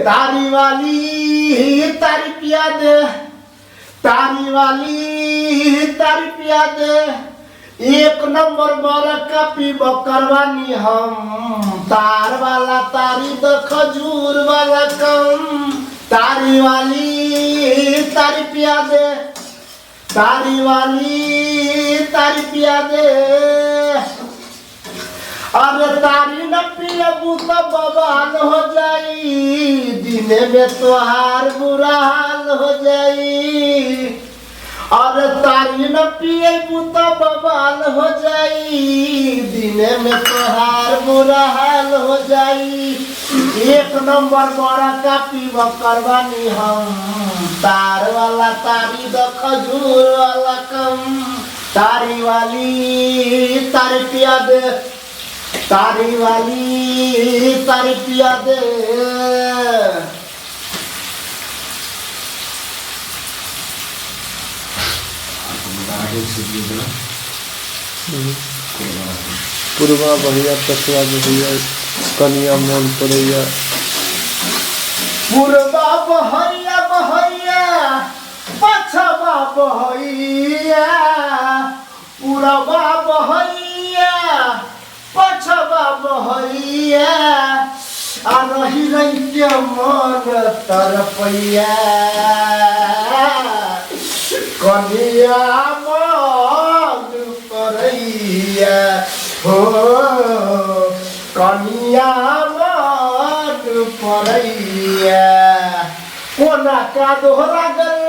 तारी वाली तारी पिया दे, तारी वाली तारी पिया दे, एक नंबर बर का पीब करवानी हम, तार वाला तारी द खजूर वाला कम, तारी वाली तारी पिया दे, तारी वाली तारी पिया दे, अरे तारी न पियबू तो बवाल हो जाई, दिने में तोहार बुरा हाल हो जाई, अरे तारी न पियबू तो बवाल हो जाई, दिने में तोहार बुरा हाल हो जाई, एक नंबर बड़ा का पीब करवानी हम, तार वाला तारी द खजूर वाला कम, तारी वाली तारी पिया दे, तारी वाली तारी पिया दे। पूर्वा भैया पछवा भैया कनिया मन पड़ैया, पूर्वा बहैया बहैया पछवा बहैया, पूर्वा बहैया पछवा बहैया, आ रही रही के मन तरपैया, कनिया मन परैया हो, कनिया मन परैया, कोना का दोहरा गल,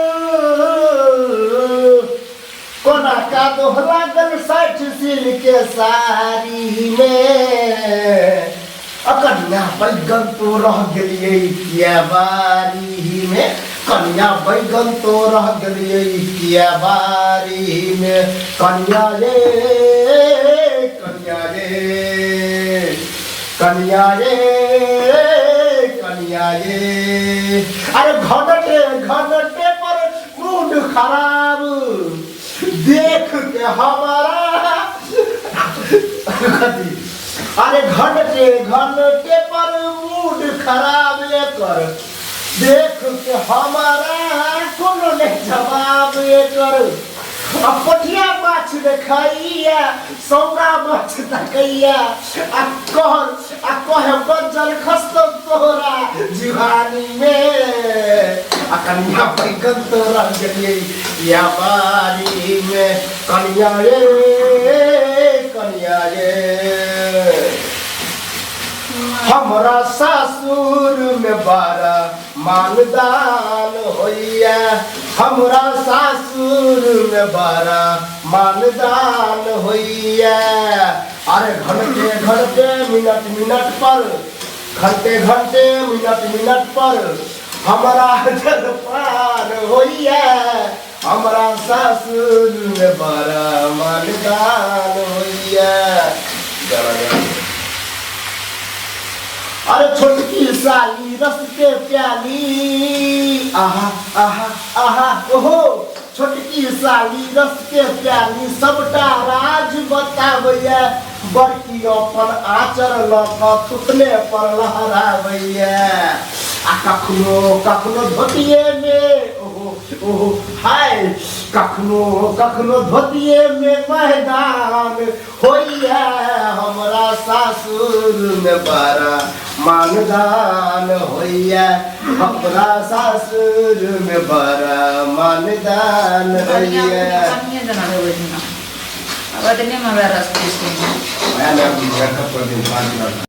कोना का दोहरा गल साठ सिल के सारी में, कन्या बैगन तो रह गलिए किया बारी में, कन्या बैगन तो रह गलिए किया बारी में, कन्या रे कन्या रे कन्या रे कन्या रे, अरे घनटे घनटे पर मूड खराब देख के हमारा, अरे घंटे घंटे पर मूड खराब लेकर देख के हमारा कोनो ने जवाब लेकर, अब पटिया माछ देखाइया सौरा माछ तकैया, आ कह बजल खस्तो तोरा जीवानी में, आ कन्या बैगन तो रह गलिए या बारी में, कन्या रे कन्या रे, हमरा सासुर में बारा मानदान होइया, हमरा सासुर में बारा मानदान होइया, अरे घंटे घंटे मिनट मिनट पर, घंटे घंटे मिनट मिनट पर हमरा जलपान होइया, हमरा सासुर में बारा मानदान होइया। अरे छोटकी साली रस के प्याली, आहा आहा आहा ओहो, छोटकी साली रस के प्याली सबटा राज बतावैया, बड़की अपन आचर लऽ थुतले पर लहरावैया, आ कखनो कखनो धोतिए में ओहो ओहो हाय, कखनो कखनो धोतिए में मैदान होइया, हमरा सासुर में बारा मानदान होइया, हमरा सासुर में बारा मानदान होइया। अब